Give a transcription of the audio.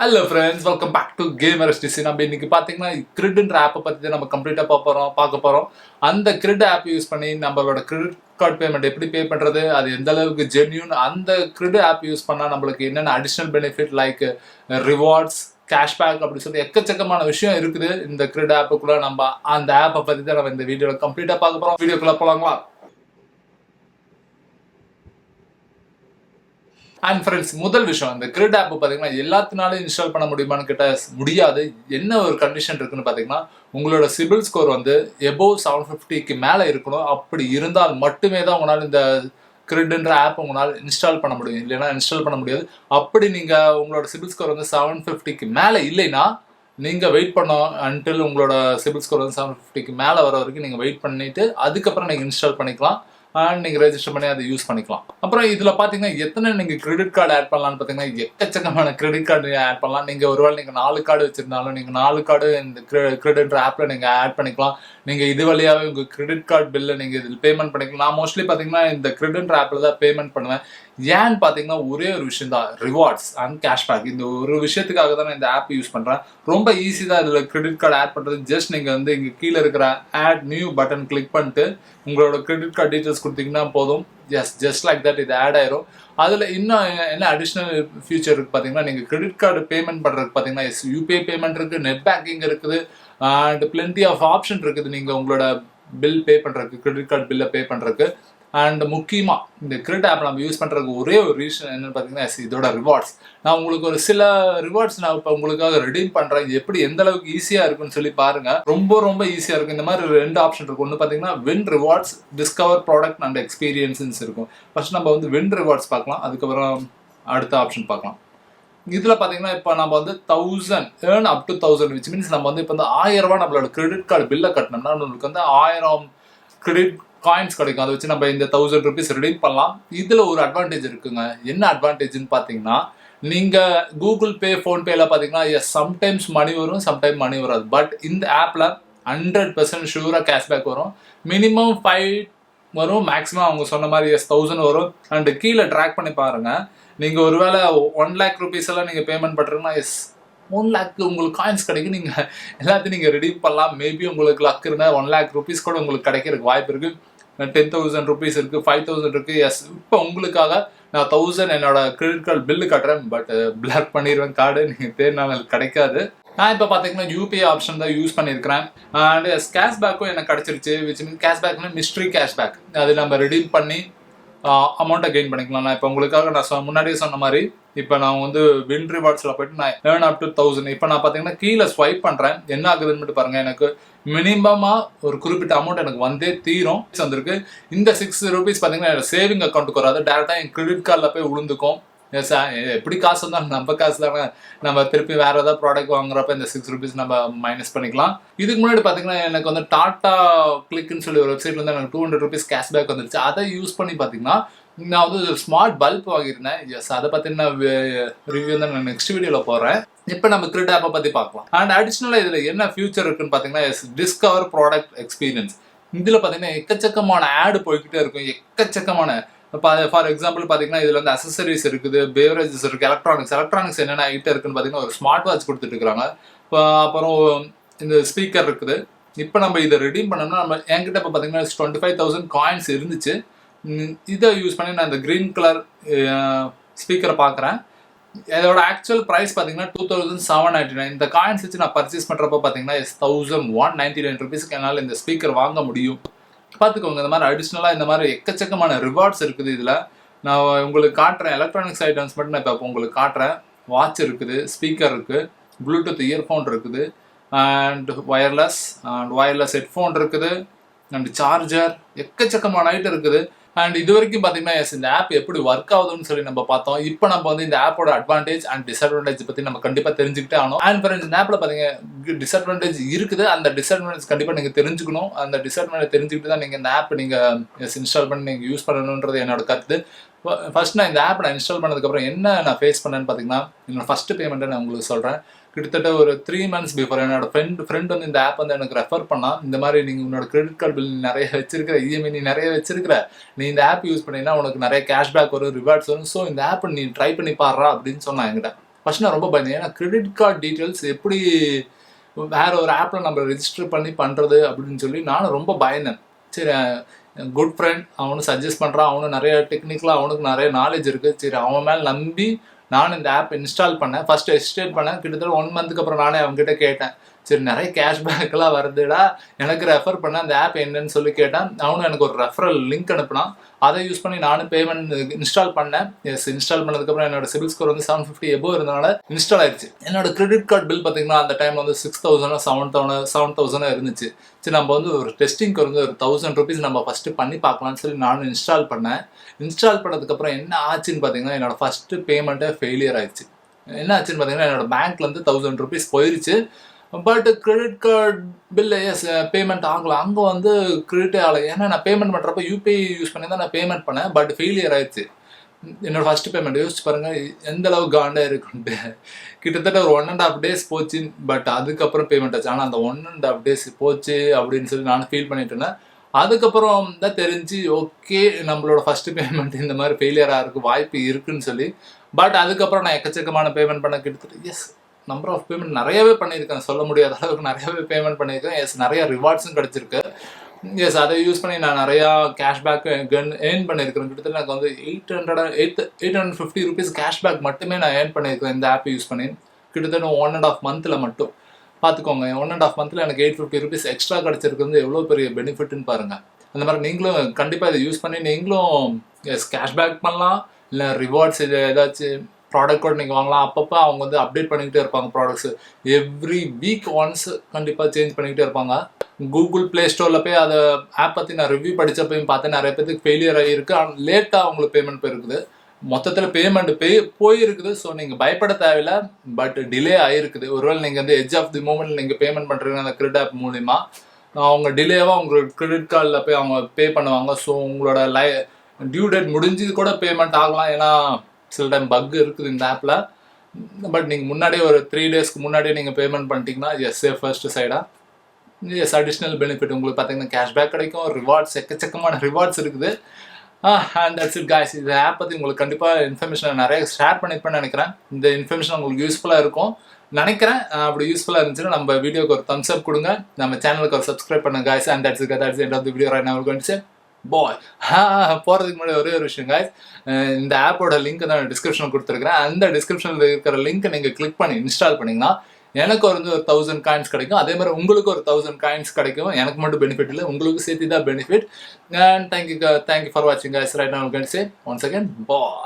Hello friends, welcome back to GamerXTC. நம்ம இன்னைக்கு பாத்தீங்கன்னா CRED ஆப் பத்தி நம்ம கம்ப்ளீட்டா பார்க்க போறோம். அந்த CRED ஆப் யூஸ் பண்ணி நம்மளோட கிரெடிட் கார்டு பேமெண்ட் எப்படி பே பண்றது, அது எந்த அளவுக்கு ஜென்யூன், அந்த CRED ஆப் யூஸ் பண்ணா நம்மளுக்கு என்னென்ன additional benefit like rewards, cashback அப்படி சொல்லி எக்கச்சக்கமான விஷயம் இருக்குது இந்த CRED ஆப்புக்குள்ள. நம்ம அந்த ஆப்பை பத்தி தான் நம்ம இந்த வீடியோல கம்ப்ளீட்டா பார்க்க போறோம். வீடியோக்குள்ள போலாங்களா? அண்ட் ஃப்ரெண்ட்ஸ், முதல் விஷயம், இந்த CRED ஆப் பார்த்தீங்கன்னா எல்லாத்தினாலும் இன்ஸ்டால் பண்ண முடியுமான்னு கேட்டால் முடியாது. என்ன ஒரு கண்டிஷன் இருக்குன்னு பார்த்தீங்கன்னா, உங்களோட சிபில் ஸ்கோர் வந்து எபோவ் 750க்கு மேலே இருக்கணும். அப்படி இருந்தால் மட்டுமே தான் உங்களால் இந்த CRED ஆப் உங்களால் இன்ஸ்டால் பண்ண முடியும், இல்லைன்னா இன்ஸ்டால் பண்ண முடியாது. அப்படி நீங்கள் உங்களோட சிபில் ஸ்கோர் வந்து 750க்கு மேலே இல்லைன்னா நீங்கள் வெயிட் பண்ணோம் அன்டில் உங்களோட சிபில் ஸ்கோர் வந்து 750க்கு மேலே வர வரைக்கும் நீங்கள் வெயிட் பண்ணிவிட்டு அதுக்கப்புறம் நீங்கள் இன்ஸ்டால் பண்ணிக்கலாம். நீங்கள் ரெஜிஸ்டர் பண்ணி அதை யூஸ் பண்ணிக்கலாம். அப்புறம் இதில் பார்த்தீங்கன்னா எத்தனை நீங்கள் கிரெடிட் கார்டு ஆட் பண்ணலான்னு பார்த்தீங்கன்னா எக்கச்சக்கமான கிரெடிட் கார்டு ஆட் பண்ணலாம். நீங்கள் ஒருவேளை நீங்கள் 4 கார்டு வச்சுருந்தாலும் நீங்கள் 4 கார்டு இந்த CRED ஆப்பில் நீங்கள் ஆட் பண்ணிக்கலாம். நீங்கள் இது வழியாகவே உங்கள் கிரெடிட் கார்டு பில்லை நீங்கள் இதில் பேமெண்ட் பண்ணிக்கலாம். நான் மோஸ்ட்லி பார்த்தீங்கன்னா இந்த CRED ஆப்பில் தான் பேமெண்ட் பண்ணுவேன். ஏன்னு பார்த்தீங்கன்னா ஒரே ஒரு விஷயம் தான், ரிவார்ட்ஸ் அண்ட் கேஷ்பேக். இந்த ஒரு விஷயத்துக்காக தான் நான் இந்த ஆப் யூஸ் பண்ணுறேன். ரொம்ப ஈஸி தான் இதில் கிரெடிட் கார்டு ஆட் பண்ணுறது. ஜஸ்ட் நீங்கள் வந்து இங்கே கீழே இருக்கிற ஆட் நியூ பட்டன் கிளிக் பண்ணிட்டு உங்களோட கிரெடிட் கார்டு டீட்டெயில்ஸ் கொடுத்தீங்கன்னா போதும். ஜஸ்ட் லைக் தட் இது ஆட் ஆயிரும். அதில் இன்னும் என்ன அடிஷ்னல் ஃபியூச்சர் இருக்குது பார்த்தீங்கன்னா, நீங்கள் கிரெடிட் கார்டு பேமெண்ட் பண்ணுறதுக்கு பார்த்தீங்கன்னா UPI பேமெண்ட் இருக்குது, நெட் பேங்கிங் இருக்குது, அண்ட் பிளென்டி ஆஃப் ஆப்ஷன் இருக்குது நீங்கள் உங்களோட பில் பே பண்ணுறதுக்கு, கிரெடிட் கார்டு பில்லை பே பண்ணுறதுக்கு. அண்ட் முக்கியமாக இந்த CRED ஆப் நம்ம யூஸ் பண்ணுறதுக்கு ஒரே ஒரு ரீசன் என்னன்னு பார்த்தீங்கன்னா இதோட ரிவார்ட்ஸ். நான் உங்களுக்கு ஒரு சில ரிவார்ட்ஸ் நான் இப்போ உங்களுக்காக ரெடீம் பண்ணுறேன். எப்படி எந்த அளவுக்கு ஈஸியாக இருக்குன்னு சொல்லி பாருங்கள். ரொம்ப ஈஸியாக இருக்கும். இந்த மாதிரி 2 ஆப்ஷன் இருக்கும். ஒன்று பார்த்தீங்கன்னா win rewards, discover product and experience இருக்கும். ஃபர்ஸ்ட் நம்ம வந்து வின் ரிவார்ட்ஸ் பார்க்கலாம், அதுக்கப்புறம் அடுத்த ஆப்ஷன் பார்க்கலாம். இதில் பார்த்தீங்கன்னா இப்போ நம்ம வந்து 1000 earn up to 1000, which means நம்ம வந்து இப்போ வந்து 1000 ரூபா நம்மளோட கிரெடிட் கார்டு பில்லை கட்டினோம்னா நம்மளுக்கு வந்து 1000 கிரெடிட் காயின்ஸ் கிடைக்கும். அதை வச்சு நம்ம இந்த 1000 rupees ரெடீம் பண்ணலாம். இதில் ஒரு அட்வான்டேஜ் இருக்குங்க. என்ன அட்வான்டேஜ்னு பார்த்தீங்கன்னா, நீங்கள் கூகுள் பே, ஃபோன்பேல பார்த்தீங்கன்னா சம்டைம்ஸ் மணி வரும், சம்டைம் மணி வராது. பட் இந்த ஆப்பில் 100% ஷூராக கேஷ்பேக் வரும். மினிமம் 5 வரும், மேக்ஸிமம் அவங்க சொன்ன மாதிரி 1000 வரும். அண்டு கீழே ட்ராக் பண்ணி பாருங்கள். நீங்கள் ஒருவேளை 1 lakh rupees எல்லாம் நீங்கள் பேமெண்ட் பண்ணுறீங்கன்னா 1 lakh உங்களுக்கு காயின்ஸ் கிடைக்கும். நீங்கள் எல்லாத்தையும் நீங்கள் ரெடீம் பண்ணலாம். மேபி உங்களுக்கு லக் இருந்தால் 1 lakh rupees கூட உங்களுக்கு கிடைக்கிறதுக்கு வாய்ப்பு இருக்குது. 10,000 rupees இருக்குது, 5,000 இருக்குது. எஸ், இப்போ உங்களுக்காக நான் 1000 என்னோட கிரெடிட் கார்டு பில்லு கட்டுறேன். பட் பிளாக் பண்ணிடுவேன் கார்டு, நீங்கள் தேடினாலும் கிடைக்காது. நான் இப்போ பார்த்தீங்கன்னா UPI ஆப்ஷன் தான் யூஸ் பண்ணியிருக்கிறேன். அண்ட் கேஷ்பேக்கும் எனக்கு கிடச்சிருச்சு. விச் மீன் கேஷ்பேக்னா மிஸ்ட்ரி கேஷ்பேக். அது நம்ம ரெடீம் பண்ணி அமௌண்ட்டை கெயின் பண்ணிக்கலாம். நான் இப்போ உங்களுக்காக நான் முன்னாடியே சொன்ன மாதிரி இப்போ நான் வந்து வின் ரிவார்ட்ஸில் போய்ட்டு நான் ஏர்ன் அப் டு 1000. இப்போ நான் பார்த்தீங்கன்னா கீழே ஸ்வைப் பண்ணுறேன். என்ன ஆகுதுன்னு மட்டும் பாருங்கள். எனக்கு மினிமமாக ஒரு குறிப்பிட்ட அமௌண்ட் எனக்கு வந்தே தீரும் வந்திருக்கு. இந்த 6 rupees பார்த்தீங்கன்னா என்னோட சேவிங் அக்கௌண்ட்டுக்கு வராது, டேரெக்டாக என் கிரெடிட் கார்டில் போய் விழுந்துக்கும். எஸ், எப்படி காசு வந்தாலும் நம்ம காசு தானே. நம்ம திருப்பி வேறு ஏதாவது ப்ராடக்ட் வாங்குறப்ப இந்த 6 rupees நம்ம மைனஸ் பண்ணிக்கலாம். இதுக்கு முன்னாடி பார்த்தீங்கன்னா எனக்கு வந்து டாட்டா கிளிக்னு சொல்லி ஒரு வெப்சைட்ல வந்து எனக்கு 200 rupees கேஷ்பேக் வந்துருச்சு. அதை யூஸ் பண்ணி பார்த்தீங்கன்னா நான் வந்து ஒரு ஸ்மார்ட் பல்ப் வாங்கியிருந்தேன். எஸ், அதை பற்றின ரிவ்யூ வந்து நான் நெக்ஸ்ட் வீடியோவில் போடுறேன். இப்போ நம்ம CRED ஆப்பை பற்றி பார்க்கலாம். அண்ட் அடிஷ்னலாக இதில் என்ன ஃபியூச்சர் இருக்குன்னு பார்த்தீங்கன்னா டிஸ்கவர் ப்ராடக்ட் எக்ஸ்பீரியன்ஸ். இதில் பார்த்தீங்கன்னா எக்கச்சக்கமான ஆடு போய்கிட்டே இருக்கும். எக்கச்சக்கமான ஃபார் எக்ஸாம்பிள் பார்த்தீங்கன்னா இதில் வந்து அசசரிஸ் இருக்குது, பேவரேஜஸ் இருக்குது, எலக்ட்ரானிக்ஸ் என்னென்ன ஐட்டம் இருக்குன்னு பார்த்தீங்கன்னா ஒரு ஸ்மார்ட் வாட்ச் கொடுத்துட்டு இருக்கிறாங்க. அப்புறம் இந்த ஸ்பீக்கர் இருக்குது. இப்போ நம்ம இதை ரெடீம் பண்ணோம்னா நம்ம என்கிட்ட இப்போ பார்த்தீங்கன்னா 25,000 காயின்ஸ் இருந்துச்சு. இதை யூஸ் பண்ணி நான் இந்த க்ரீன் கலர் ஸ்பீக்கரை பார்க்குறேன். இதோட ஆக்சுவல் ப்ரைஸ் பார்த்தீங்கன்னா 2,799. இந்த காயின்ஸ் வச்சு நான் பர்ச்சேஸ் பண்ணுறப்ப பார்த்தீங்கன்னா 1,199 rupeesக்கு என்னால் இந்த ஸ்பீக்கர் வாங்க முடியும். பார்த்துக்கோங்க, இந்த மாதிரி அடிஷ்னலாக இந்த மாதிரி எக்கச்சக்கமான ரிவார்ட்ஸ் இருக்குது. இதில் நான் உங்களுக்கு காட்டுறேன். எலக்ட்ரானிக்ஸ் ஐட்டம்ஸ் மட்டும் நான் இப்போ உங்களுக்கு காட்டுறேன். வாட்ச் இருக்குது, ஸ்பீக்கர் இருக்குது, ப்ளூடூத் இயர்ஃபோன் இருக்குது, அண்ட் ஒயர்லெஸ் ஹெட்ஃபோன் இருக்குது, அண்ட் சார்ஜர், எக்கச்சக்கமான ஐட்டம் இருக்குது. அண்ட் இது வரைக்கும் பார்த்தீங்கன்னா இந்த ஆப் எப்படி ஒர்க் ஆகுதுன்னு சொல்லி நம்ம பார்த்தோம். இப்போ நம்ம வந்து இந்த ஆப்போட அட்வான்டேஜ் அண்ட் டிஸ்அட்வான்டேஜ் பற்றி நம்ம கண்டிப்பாக தெரிஞ்சுக்கிட்டே ஆகணும். அண்ட் ஃப்ரெண்ட்ஸ், இந்த ஆப்பில் பார்த்தீங்கன்னா டிஸ்அட்வான்டேஜ் இருக்குது. அந்த டிஸ்அட்வான்டேஜ் கண்டிப்பாக நீங்கள் தெரிஞ்சுக்கணும். அந்த டிஸ்அட்வான்டேஜ் தெரிஞ்சுக்கிட்டு தான் நீங்கள் இந்த ஆப் நீங்கள் இன்ஸ்டால் பண்ணி நீங்கள் யூஸ் பண்ணணுன்றது என்னோட கருத்து. ஃபர்ஸ்ட் நான் இந்த ஆப் நான் இன்ஸ்டால் பண்ணதுக்கப்புறம் என்ன நான் ஃபேஸ் பண்ணேன்னு பார்த்தீங்கன்னா, என்னோட ஃபஸ்ட்டு பேமெண்ட்டை நான் உங்களுக்கு சொல்கிறேன். கிட்டத்தட்ட ஒரு 3 months பிஃபோர் என்னோட ஃப்ரெண்ட் வந்து இந்த ஆப் வந்து எனக்கு ரெஃபர் பண்ணால், இந்த மாதிரி நீங்கள் உன்னோட கிரெடிட் கார்டு பில் நிறைய வச்சிருக்கிற, இஎம்ஐ நீ நிறைய வச்சிருக்கிற, நீ இந்த ஆப் யூஸ் பண்ணினா உனக்கு நிறைய கேஷ்பேக் வரும், ரிவார்ட்ஸ் வரும், ஸோ இந்த ஆப் நீ ட்ரை பண்ணி பாடுறா அப்படின்னு சொன்னான் என்கிட்ட. ஃபர்ஸ்ட் நான் ரொம்ப பயந்தேன். ஏன்னா கிரெடிட் கார்டு டீட்டெயில்ஸ் எப்படி வேற ஒரு ஆப்பில் நம்ம ரெஜிஸ்டர் பண்ணி பண்ணுறது அப்படின்னு சொல்லி நானும் ரொம்ப பயந்தேன். சரி, குட் ஃப்ரெண்ட் அவனும் சஜஸ்ட் பண்ணுறான், அவனும் நிறைய டெக்னிக்கலாக அவனுக்கு நிறைய நாலேஜ் இருக்குது. சரி, அவன் மேலே நம்பி நானும் இந்த ஆப் இன்ஸ்டால் பண்ணேன். ஃபர்ஸ்ட் எஸ்டேட் பண்ணேன். கிட்டத்தட்ட 1 மந்த்துக்கு அப்புறம் நானே அவங்ககிட்ட கேட்டேன், சரி நிறைய கேஷ்பேக்லாம் வருதுடா, எனக்கு ரெஃபர் பண்ண அந்த ஆப் என்னன்னு சொல்லி கேட்டேன். அவனும் எனக்கு ஒரு ரெஃபரல் லிங்க் அனுப்புனான். அதை யூஸ் பண்ணி நானும் பேமெண்ட் இன்ஸ்டால் பண்ணேன். எஸ், இன்ஸ்டால் பண்ணதுக்கப்புறம் என்னோட சிபில் ஸ்கோர் வந்து 750 எபோவ் இருந்தனால இன்ஸ்டால் ஆயிடுச்சு. என்னோட கிரெடிட் கார்டு பில் பார்த்தீங்கன்னா அந்த டைம் வந்து 6000 7,000 இருந்துச்சு. சரி, நம்ம வந்து ஒரு டெஸ்டிங்க்கு வந்து ஒரு 1000 rupees நம்ம ஃபர்ஸ்ட் பண்ணி பார்க்கலாம்னு சொல்லி நானும் இன்ஸ்டால் பண்ணேன். இன்ஸ்டால் பண்ணதுக்கப்புறம் என்ன ஆச்சுன்னு பார்த்தீங்கன்னா என்னோட ஃபர்ஸ்ட் பேமெண்ட்டே ஃபெயிலியர் ஆயிடுச்சு. என்ன ஆச்சுன்னு பார்த்தீங்கன்னா என்னோட பேங்க்லேருந்து 1000 rupees போயிருச்சு. பட் கிரெடிட் கார்டு பில் எஸ் பேமெண்ட் ஆகலை. அங்கே வந்து கிரெடிட்டே ஆகலை. ஏன்னா நான் பேமெண்ட் பண்ணுறப்ப யூபிஐ யூஸ் பண்ணி தான் நான் பேமெண்ட் பண்ணேன். பட் ஃபெயிலியர் ஆயிடுச்சு. என்னோட ஃபர்ஸ்ட் பேமெண்ட் யோசிச்சு பாருங்கள் எந்த அளவுக்கு காண்டாக இருக்குன்ட்டு. கிட்டத்தட்ட ஒரு 1.5 days போச்சு. பட் அதுக்கப்புறம் பேமெண்ட் ஆச்சு. ஆனால் அந்த 1.5 days போச்சு அப்படின்னு சொல்லி நானும் ஃபீல் பண்ணிட்டு இருந்தேன். அதுக்கப்புறம் தான் தெரிஞ்சு ஓகே நம்மளோட ஃபர்ஸ்ட் பேமெண்ட் இந்த மாதிரி ஃபெயிலியர் ஆகிறதுக்கு வாய்ப்பு இருக்குன்னு சொல்லி. பட் அதுக்கப்புறம் நான் எக்கச்சக்கமான பேமெண்ட் பண்ண கிட்டத்தட்ட எஸ் நம்பர் ஆஃப் பேமெண்ட் நிறையவே பண்ணியிருக்கேன். சொல்ல முடியாத அளவுக்கு நிறையவே பேமெண்ட் பண்ணியிருக்கேன். எஸ், நிறைய ரிவார்ட்ஸும் கிடச்சிருக்கு. எஸ், அதை யூஸ் பண்ணி நான் நிறையா கேஷ்பேக் ஏர்ன் பண்ணியிருக்கிறேன். கிட்டத்தட்ட எனக்கு வந்து 850 rupees கேஷ்பேக் மட்டுமே நான் ஏர்ன் பண்ணியிருக்கேன் இந்த ஆப் யூஸ் பண்ணி. கிட்டத்தட்ட 1.5 monthல மட்டும் பார்த்துக்கோங்க. 1.5 monthல எனக்கு 850 rupees எக்ஸ்ட்ரா கிடச்சிருக்கிறது எவ்வளோ பெரிய பெனிஃபிட்னு பாருங்கள். அந்த மாதிரி நீங்களும் கண்டிப்பாக இதை யூஸ் பண்ணி நீங்களும் எஸ் கேஷ்பேக் பண்ணலாம். இல்லை ரிவார்ட்ஸ் இது ஏதாச்சும் ப்ராடக்ட் கூட நீங்கள் வாங்கலாம். அப்பப்போ அவங்க வந்து அப்டேட் பண்ணிக்கிட்டே இருப்பாங்க ப்ராடக்ட்ஸ். எவ்ரி வீக் ஒன்ஸ் கண்டிப்பாக சேஞ்ச் பண்ணிக்கிட்டே இருப்பாங்க. கூகுள் ப்ளே ஸ்டோரில் போய் அதை ஆப் பற்றி நான் ரிவ்யூ படித்தப்பையும் பார்த்தேன் நிறைய பேருக்கு ஃபெயிலியர் ஆகிருக்கு. ஆனால் லேட்டாக அவங்களுக்கு பேமெண்ட் போயிருக்குது. மொத்தத்தில் பேமெண்ட் போயிருக்குது. ஸோ நீங்கள் பயப்பட தேவையில்லை. பட் டிலே ஆகிருக்குது. ஒருவேளை நீங்கள் வந்து எட்ஜ் ஆஃப் தி மூமெண்ட் நீங்கள் பேமெண்ட் பண்ணுறீங்க அந்த கிரெடிட் ஆப் மூலிமா அவங்க டிலேவாக உங்களோட கிரெடிட் கார்டில் போய் அவங்க பே பண்ணுவாங்க. ஸோ உங்களோட டியூ டேட் முடிஞ்சு கூட பேமெண்ட் ஆகலாம். ஏன்னா சில டைம் பக் இருக்குது இந்த ஆப்பில். பட் நீங்கள் முன்னாடியே ஒரு 3 daysக்கு முன்னாடியே நீங்கள் பேமெண்ட் பண்ணிட்டீங்கன்னா எஸ் சேஃபஸ்ட் சைடாக எஸ் அடிஷ்னல் பெனிஃபிட் உங்களுக்கு பார்த்தீங்கன்னா கேஷ்பேக் கிடைக்கும். ரிவார்ட்ஸ் எக்கச்சக்கமான ரிவார்ட்ஸ் இருக்குது. And that's it guys. இந்த ஆப் பற்றி உங்களுக்கு கண்டிப்பாக இன்ஃபர்மேஷன் நிறைய ஷேர் பண்ணியிருப்பேன்னு நினைக்கிறேன். இந்த இன்ஃபர்மேஷன் உங்களுக்கு யூஸ்ஃபுல்லாக இருக்கும் நினைக்கிறேன். அப்படி யூஸ்ஃபுல்லாக இருந்துச்சுன்னா நம்ம வீடியோக்கு ஒரு தம்ஸ் அப் கொடுங்க. நம்ம சேனலுக்கு ஒரு சப்ஸ்கிரைப் பண்ணுங்க guys. And that's end of the video right now we going to say bye. போகிறதுக்கு முன்னாடி ஒரே ஒரு விஷயம் காய்ஸ், இந்த ஆப்போட லிங்க் தான் டிஸ்கிரிப்ஷனில் கொடுத்துருக்குறேன். அந்த டிஸ்கிரிப்ஷனில் இருக்கிற லிங்க்கை நீங்கள் கிளிக் பண்ணி இன்ஸ்டால் பண்ணிங்கன்னா எனக்கு ஒரு 1000 coins கிடைக்கும். அதே மாதிரி உங்களுக்கு ஒரு 1000 coins கிடைக்கும். எனக்கு மட்டும் பெனிஃபிட் இல்லை, உங்களுக்கு சேர்த்து தான் பெனிஃபிட். அண்ட் தேங்க்யூ ஃபார் வாட்சிங் guys. Right now I'm going to say once again bye.